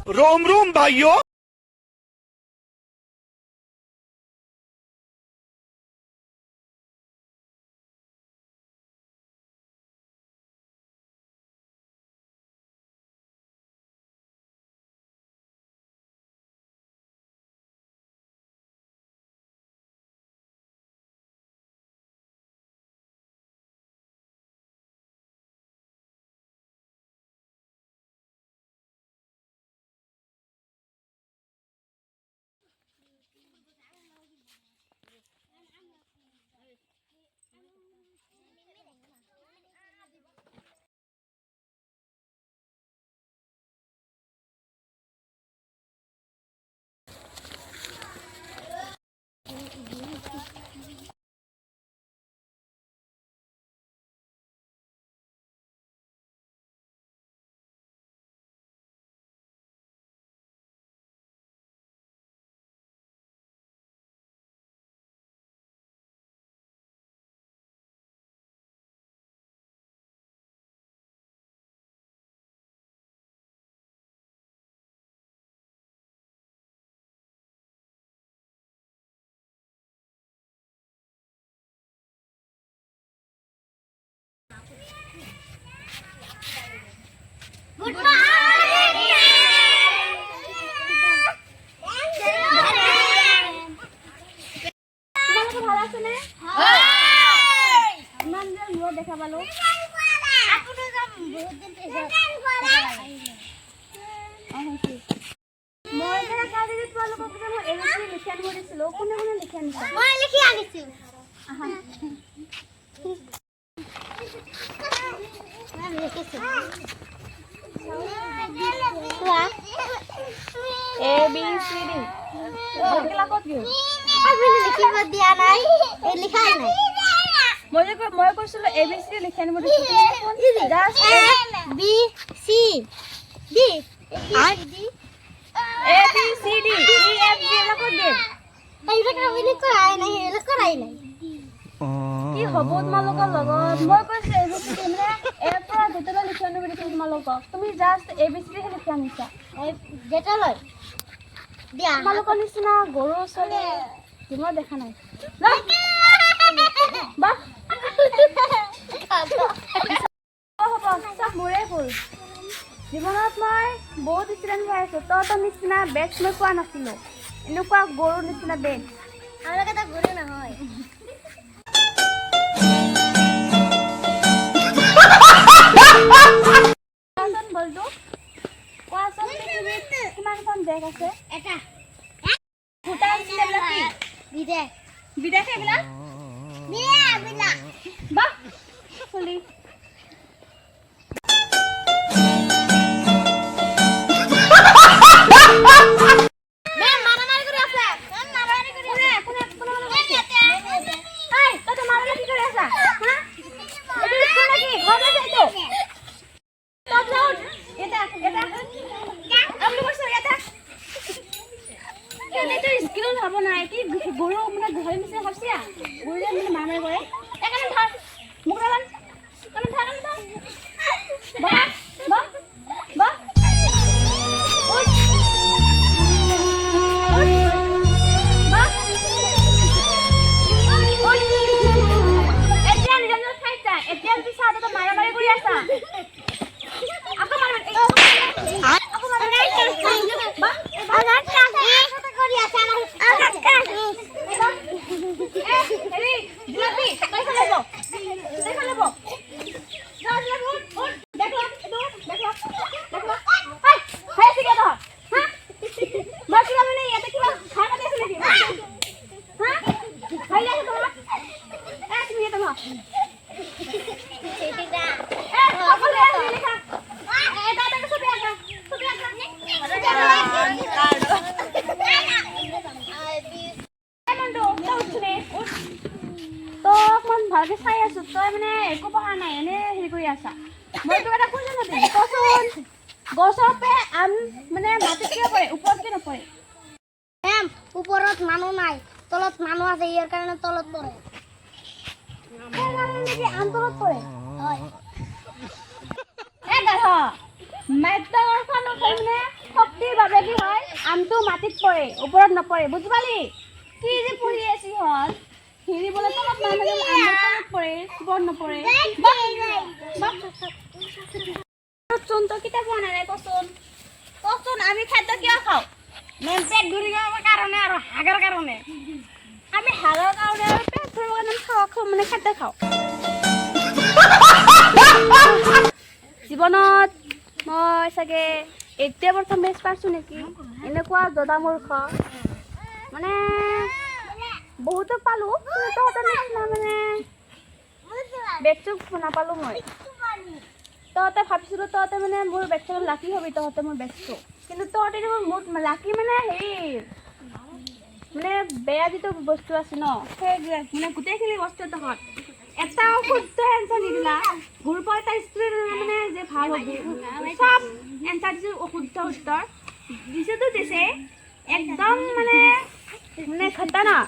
रोम रोम भाइयों। Good morning. তোমালোকে ভালো আছো নে? হয়। ইমান দিন মই দেখা পালো। আপুনো যাম বহুত দিন পিছত। মই যে কালি তোমালোকক যে মই এলচি লিখি আনিব দিছিলো কোনে কোনে লিখি আনিছা? মই লিখি আনিছো। আহা। মই লিখিছো। A B C D Bakila কত গিয়ে আমি লিখিব দিয়া নাই এ লিখাই নাই মই কৈছিলো A B C D লিখি আনিব দিছিলো just A B C D A B C D E F G লা কত গিয়ে এইটা আমি লিখাই নাই এলা কৰাই নাই কি হ'ব তোমালোকৰ লগত মই কৈছো A B C D মানে এৰ পৰা যেতলা লিখি আনিব দিছিলো তোমালোকক তুমি just A B C D লিখি আনিছা যেতলৈ দিয়া তোমালোকৰ নিচিনা গৰু চলে তোমাৰ দেখা নাই বাহ হ'ব সব মোৰে ভুল জীৱনত মই বহুত ষ্টুডেণ্ট হৈ আছো তহঁতৰ নিচিনা বেগছ মই পোৱা নাছিলো এনেকুৱা গৰুৰ নিচিনা বেগ আৰু এটা গৰু নহয় কোৱাচোন বলতো কোৱাচোন কিমানখন দেশ আছে এটা ভূটান চিলেবলা কি বিদেশ বিদেশ এগুলা বাহ চলি গৰু মানে ঘৰে মিছে হসিয়া গৰুৰে মানে মাৰমাৰ কৰে একানে ধৰ মুকৰালান কানে ধৰ বা বা বা ওই ওই বা ওই এতিয়া নিজন খাইছা এতিয়া পিছা তো মাৰামাৰি কৰি আছা আকৌ মাৰ আকৌ মাৰ বা আগাৰ কাছে কৰি আছা আগাৰ কাছে ভালকে চাই আছো তই মানে একো পঢ়া নাই এনে হেৰি কৰি আছা মই তোক এটা কোন জানো কচোন গছতে আম মানে মাটিত কিয় পৰে ওপৰত কিয় নপৰে মেম ওপৰত মানুহ নাই তলত মানুহ আছে ইয়াৰ কাৰণে তলত পৰে আম তলত পৰে হয় এ গাধ মাইকটাৰ কাম মানে শক্তি বাবে কি হয় আমটো মাটিত পৰে ওপৰত নপৰে বুজি পালি কি যে পঢ়ি আছি হল হেৰি বলে তলত মানে আমটো পৰে ওপৰত নপৰে চোন তো কিতা বনা নাই কচোন আমি খাদ্য কিয় খাওঁ মেন পেট ভৰি যাবৰ কাৰণে আৰু হাগাৰ কাৰণে আমি হাগাৰ কাৰণে আৰু পেট ভৰিবৰ কাৰণে খাওঁ মানে খাদ্য খাওঁ জীৱনত মই চাগে এতিয়া প্ৰথম বেছ পাইছোঁ নেকি এনেকুৱা জদা মূৰ্খ মানে বহুতো পালোঁ তহঁতৰ নিচিনা মানে বেগটো নাপালোঁ মই তহঁতে ভাবিছিলোঁ তহঁতে মানে মোৰ বেগটো লাকি হবি তহঁতে মোৰ বেগটো কিন্তু তহঁতে মোৰ লাকি মানে হেৰি মানে বেয়া যিটো বস্তু আছে ন সেই মানে গোটেইখিনি বস্তু তহঁত এটা শুদ্ধ এনচাৰ নিদিলা গ্ৰুপৰ এটা ষ্টুডেণ্ট মানে যে ভাল হ'ব চব এনচাৰ দিছোঁ অশুদ্ধ উত্তৰ দিছেতো দিছে একদম মানে মানে খতৰনাক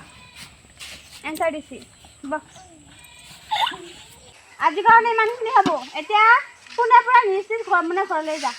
এনচাৰ দিছে আজিৰ কাৰণে ইমানখিনি হ'ব এতিয়া পুনৰ পৰা নিশ্চিত ঘৰ মানে ঘৰলৈ যা